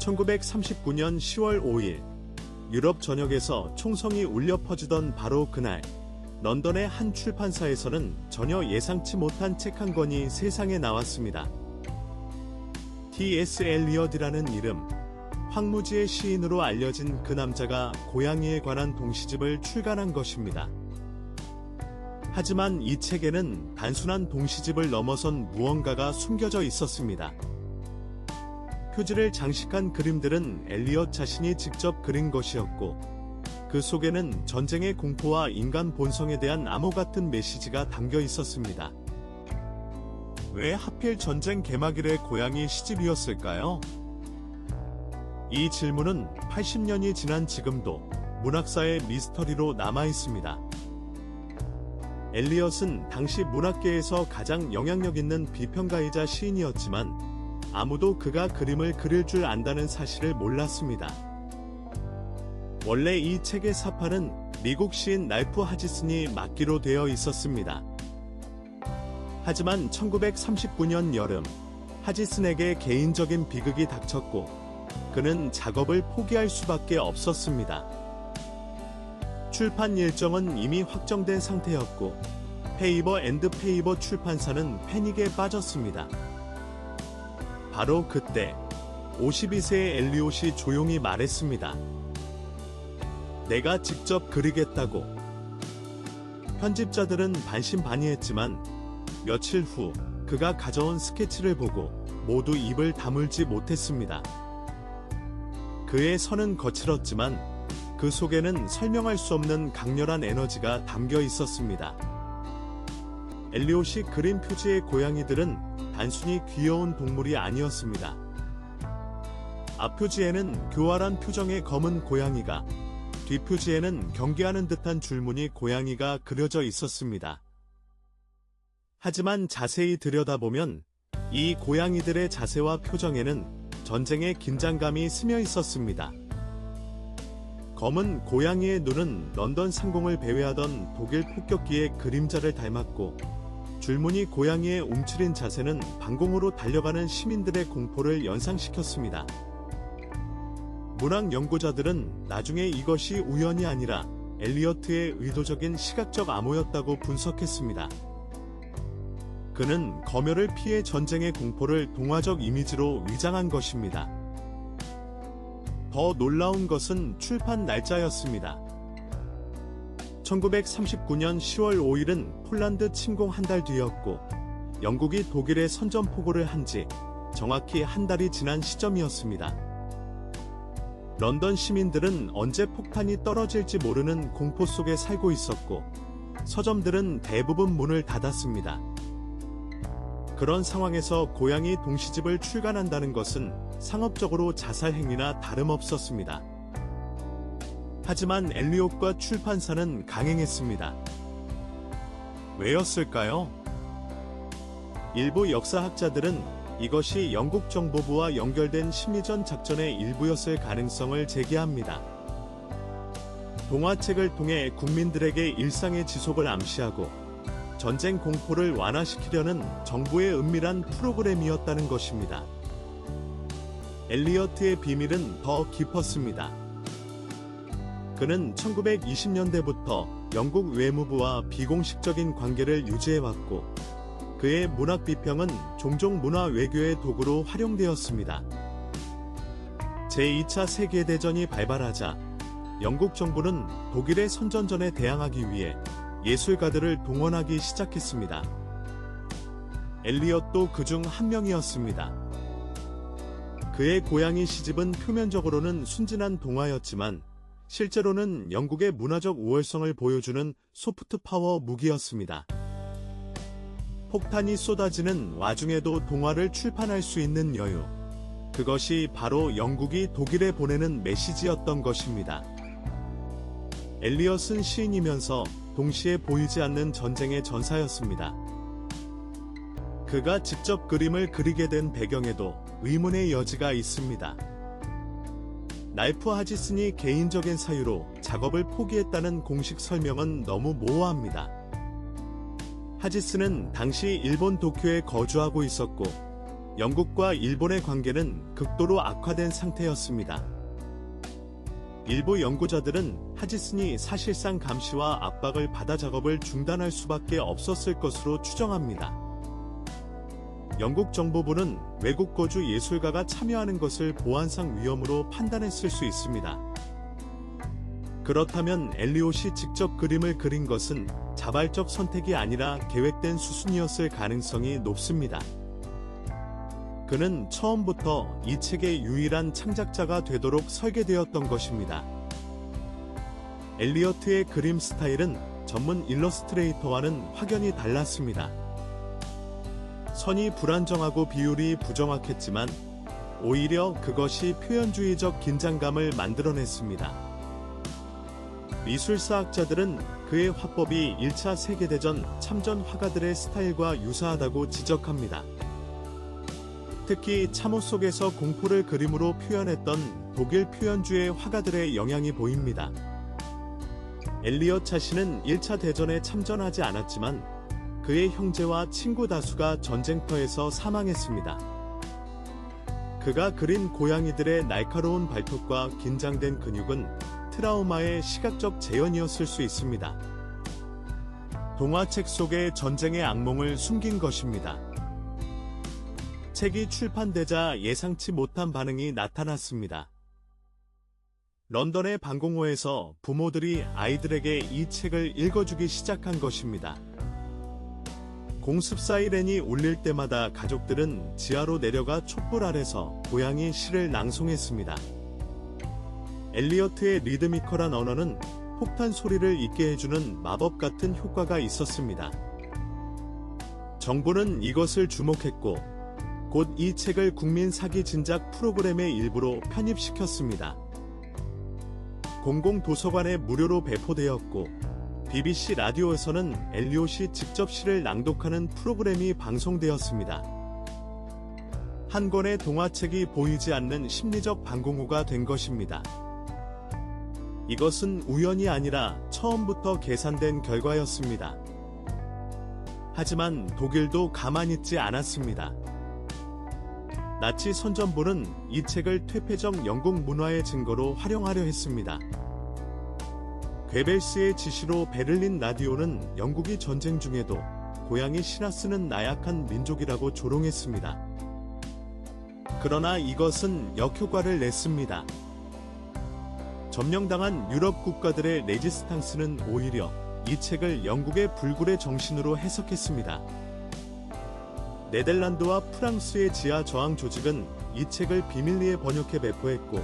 1939년 10월 5일, 유럽 전역에서 총성이 울려 퍼지던 바로 그날, 런던의 한 출판사에서는 전혀 예상치 못한 책 한 권이 세상에 나왔습니다. T.S. 엘리엇이라는 이름, 황무지의 시인으로 알려진 그 남자가 고양이에 관한 동시집을 출간한 것입니다. 하지만 이 책에는 단순한 동시집을 넘어선 무언가가 숨겨져 있었습니다. 표지를 장식한 그림들은 엘리엇 자신이 직접 그린 것이었고, 그 속에는 전쟁의 공포와 인간 본성에 대한 암호 같은 메시지가 담겨 있었습니다. 왜 하필 전쟁 개막일에 고양이 시집이었을까요? 이 질문은 80년이 지난 지금도 문학사의 미스터리로 남아있습니다. 엘리엇은 당시 문학계에서 가장 영향력 있는 비평가이자 시인이었지만 아무도 그가 그림을 그릴 줄 안다는 사실을 몰랐습니다. 원래 이 책의 사파는 미국 시인 랄프 하지슨이 맡기로 되어 있었습니다. 하지만 1939년 여름, 하지슨에게 개인적인 비극이 닥쳤고 그는 작업을 포기할 수밖에 없었습니다. 출판 일정은 이미 확정된 상태였고 페이버 앤드 페이버 출판사는 패닉에 빠졌습니다. 바로 그때 52세의 엘리엇이 조용히 말했습니다. 내가 직접 그리겠다고. 편집자들은 반신반의했지만 며칠 후 그가 가져온 스케치를 보고 모두 입을 다물지 못했습니다. 그의 선은 거칠었지만 그 속에는 설명할 수 없는 강렬한 에너지가 담겨 있었습니다. 엘리엇이 그린 표지의 고양이들은 단순히 귀여운 동물이 아니었습니다. 앞표지에는 교활한 표정의 검은 고양이가, 뒷표지에는 경계하는 듯한 줄무늬 고양이가 그려져 있었습니다. 하지만 자세히 들여다보면 이 고양이들의 자세와 표정에는 전쟁의 긴장감이 스며 있었습니다. 검은 고양이의 눈은 런던 상공을 배회하던 독일 폭격기의 그림자를 닮았고, 줄무늬 고양이의 움츠린 자세는 방공으로 달려가는 시민들의 공포를 연상시켰습니다. 문학 연구자들은 나중에 이것이 우연이 아니라 엘리엇의 의도적인 시각적 암호였다고 분석했습니다. 그는 검열을 피해 전쟁의 공포를 동화적 이미지로 위장한 것입니다. 더 놀라운 것은 출판 날짜였습니다. 1939년 10월 5일은 폴란드 침공 한 달 뒤였고, 영국이 독일에 선전포고를 한 지 정확히 한 달이 지난 시점이었습니다. 런던 시민들은 언제 폭탄이 떨어질지 모르는 공포 속에 살고 있었고, 서점들은 대부분 문을 닫았습니다. 그런 상황에서 고양이 동시집을 출간한다는 것은 상업적으로 자살 행위나 다름없었습니다. 하지만 엘리엇과 출판사는 강행했습니다. 왜였을까요? 일부 역사학자들은 이것이 영국 정보부와 연결된 심리전 작전의 일부였을 가능성을 제기합니다. 동화책을 통해 국민들에게 일상의 지속을 암시하고 전쟁 공포를 완화시키려는 정부의 은밀한 프로그램이었다는 것입니다. 엘리엇의 비밀은 더 깊었습니다. 그는 1920년대부터 영국 외무부와 비공식적인 관계를 유지해왔고, 그의 문학 비평은 종종 문화 외교의 도구로 활용되었습니다. 제2차 세계대전이 발발하자 영국 정부는 독일의 선전전에 대항하기 위해 예술가들을 동원하기 시작했습니다. 엘리엇도 그중 한 명이었습니다. 그의 고양이 시집은 표면적으로는 순진한 동화였지만 실제로는 영국의 문화적 우월성을 보여주는 소프트 파워 무기였습니다. 폭탄이 쏟아지는 와중에도 동화를 출판할 수 있는 여유. 그것이 바로 영국이 독일에 보내는 메시지였던 것입니다. 엘리엇은 시인이면서 동시에 보이지 않는 전쟁의 전사였습니다. 그가 직접 그림을 그리게 된 배경에도 의문의 여지가 있습니다. 랄프 하지슨이 개인적인 사유로 작업을 포기했다는 공식 설명은 너무 모호합니다. 하지슨은 당시 일본 도쿄에 거주하고 있었고, 영국과 일본의 관계는 극도로 악화된 상태였습니다. 일부 연구자들은 하지슨이 사실상 감시와 압박을 받아 작업을 중단할 수밖에 없었을 것으로 추정합니다. 영국 정보부는 외국 거주 예술가가 참여하는 것을 보안상 위험으로 판단했을 수 있습니다. 그렇다면 엘리엇이 직접 그림을 그린 것은 자발적 선택이 아니라 계획된 수순이었을 가능성이 높습니다. 그는 처음부터 이 책의 유일한 창작자가 되도록 설계되었던 것입니다. 엘리어트의 그림 스타일은 전문 일러스트레이터와는 확연히 달랐습니다. 선이 불안정하고 비율이 부정확했지만 오히려 그것이 표현주의적 긴장감을 만들어냈습니다. 미술사학자들은 그의 화법이 1차 세계대전 참전 화가들의 스타일과 유사하다고 지적합니다. 특히 참호 속에서 공포를 그림으로 표현했던 독일 표현주의 화가들의 영향이 보입니다. 엘리엇 자신은 1차 대전에 참전하지 않았지만 그의 형제와 친구 다수가 전쟁터에서 사망했습니다. 그가 그린 고양이들의 날카로운 발톱과 긴장된 근육은 트라우마의 시각적 재현이었을 수 있습니다. 동화책 속에 전쟁의 악몽을 숨긴 것입니다. 책이 출판되자 예상치 못한 반응이 나타났습니다. 런던의 방공호에서 부모들이 아이들에게 이 책을 읽어주기 시작한 것입니다. 공습 사이렌이 울릴 때마다 가족들은 지하로 내려가 촛불 아래서 고양이 시를 낭송했습니다. 엘리어트의 리드미컬한 언어는 폭탄 소리를 잊게 해주는 마법 같은 효과가 있었습니다. 정부는 이것을 주목했고 곧 이 책을 국민 사기 진작 프로그램의 일부로 편입시켰습니다. 공공도서관에 무료로 배포되었고 BBC 라디오에서는 엘리엇이 직접 시를 낭독하는 프로그램이 방송되었습니다. 한 권의 동화책이 보이지 않는 심리적 방공호가 된 것입니다. 이것은 우연이 아니라 처음부터 계산된 결과였습니다. 하지만 독일도 가만히 있지 않았습니다. 나치 선전부는 이 책을 퇴폐적 영국 문화의 증거로 활용하려 했습니다. 괴벨스의 지시로 베를린 라디오는 영국이 전쟁 중에도 고양이 시나 쓰는 나약한 민족이라고 조롱했습니다. 그러나 이것은 역효과를 냈습니다. 점령당한 유럽 국가들의 레지스탕스는 오히려 이 책을 영국의 불굴의 정신으로 해석했습니다. 네덜란드와 프랑스의 지하 저항 조직은 이 책을 비밀리에 번역해 배포했고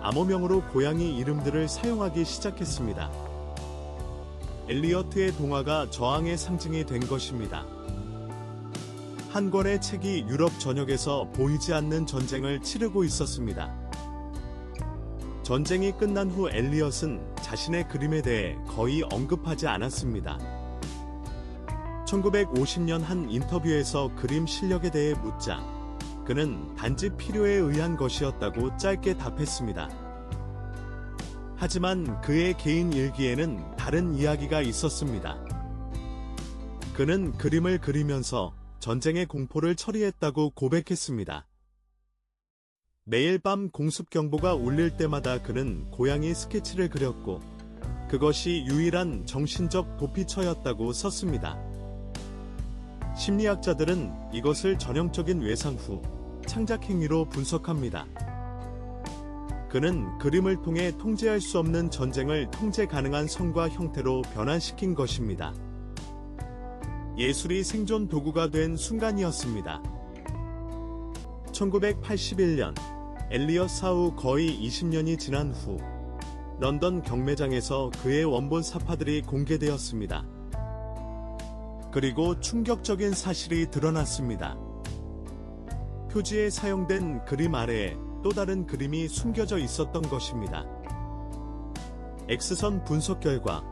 암호명으로 고양이 이름들을 사용하기 시작했습니다. 엘리어트의 동화가 저항의 상징이 된 것입니다. 한 권의 책이 유럽 전역에서 보이지 않는 전쟁을 치르고 있었습니다. 전쟁이 끝난 후 엘리엇은 자신의 그림에 대해 거의 언급하지 않았습니다. 1950년 한 인터뷰에서 그림 실력에 대해 묻자 그는 단지 필요에 의한 것이었다고 짧게 답했습니다. 하지만 그의 개인 일기에는 다른 이야기가 있었습니다. 그는 그림을 그리면서 전쟁의 공포를 처리했다고 고백했습니다. 매일 밤 공습경보가 울릴 때마다 그는 고양이 스케치를 그렸고 그것이 유일한 정신적 도피처였다고 썼습니다. 심리학자들은 이것을 전형적인 외상 후 창작 행위로 분석합니다. 그는 그림을 통해 통제할 수 없는 전쟁을 통제 가능한 성과 형태로 변환시킨 것입니다. 예술이 생존 도구가 된 순간이었습니다. 1981년 엘리엇 사후 거의 20년이 지난 후 런던 경매장에서 그의 원본 사파들이 공개되었습니다. 그리고 충격적인 사실이 드러났습니다. 표지에 사용된 그림 아래에 또 다른 그림이 숨겨져 있었던 것입니다. X선 분석 결과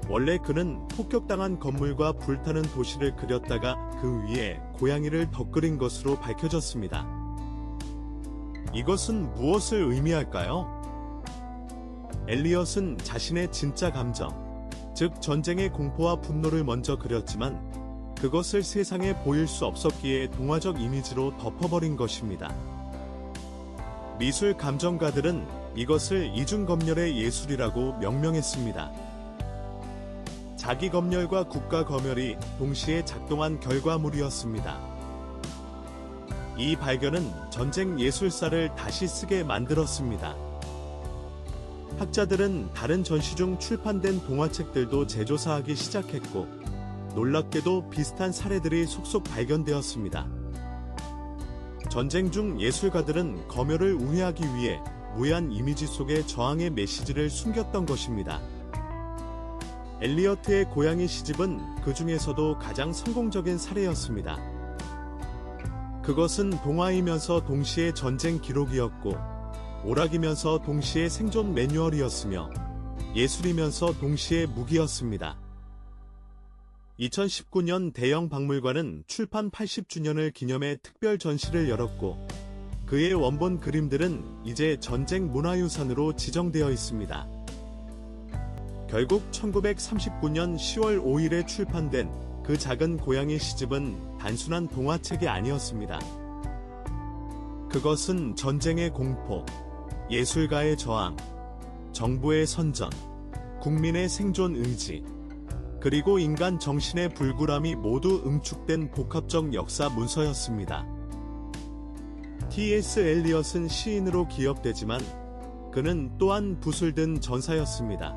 원래 그는 폭격당한 건물과 불타는 도시를 그렸다가 그 위에 고양이를 덧그린 것으로 밝혀졌습니다. 이것은 무엇을 의미할까요? 엘리엇은 자신의 진짜 감정, 즉 전쟁의 공포와 분노를 먼저 그렸지만 그것을 세상에 보일 수 없었기에 동화적 이미지로 덮어버린 것입니다. 미술 감정가들은 이것을 이중검열의 예술이라고 명명했습니다. 자기 검열과 국가 검열이 동시에 작동한 결과물이었습니다. 이 발견은 전쟁 예술사를 다시 쓰게 만들었습니다. 학자들은 다른 전시 중 출판된 동화책들도 재조사하기 시작했고, 놀랍게도 비슷한 사례들이 속속 발견되었습니다. 전쟁 중 예술가들은 검열을 우회하기 위해 무해한 이미지 속에 저항의 메시지를 숨겼던 것입니다. 엘리어트의 고양이 시집은 그 중에서도 가장 성공적인 사례였습니다. 그것은 동화이면서 동시에 전쟁 기록이었고, 오락이면서 동시에 생존 매뉴얼이었으며, 예술이면서 동시에 무기였습니다. 2019년 대형 박물관은 출판 80주년을 기념해 특별 전시를 열었고, 그의 원본 그림들은 이제 전쟁 문화유산으로 지정되어 있습니다. 결국 1939년 10월 5일에 출판된 그 작은 고양이 시집은 단순한 동화책이 아니었습니다. 그것은 전쟁의 공포, 예술가의 저항, 정부의 선전, 국민의 생존 의지, 그리고 인간 정신의 불굴함이 모두 응축된 복합적 역사 문서였습니다. T.S. 엘리엇은 시인으로 기억되지만 그는 또한 붓을 든 전사였습니다.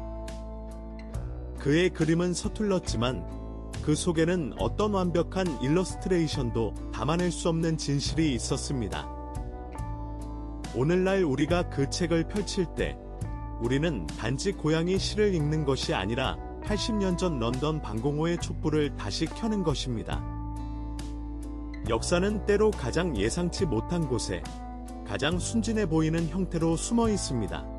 그의 그림은 서툴렀지만 그 속에는 어떤 완벽한 일러스트레이션도 담아낼 수 없는 진실이 있었습니다. 오늘날 우리가 그 책을 펼칠 때 우리는 단지 고양이 시를 읽는 것이 아니라 80년 전 런던 방공호의 촛불을 다시 켜는 것입니다. 역사는 때로 가장 예상치 못한 곳에 가장 순진해 보이는 형태로 숨어 있습니다.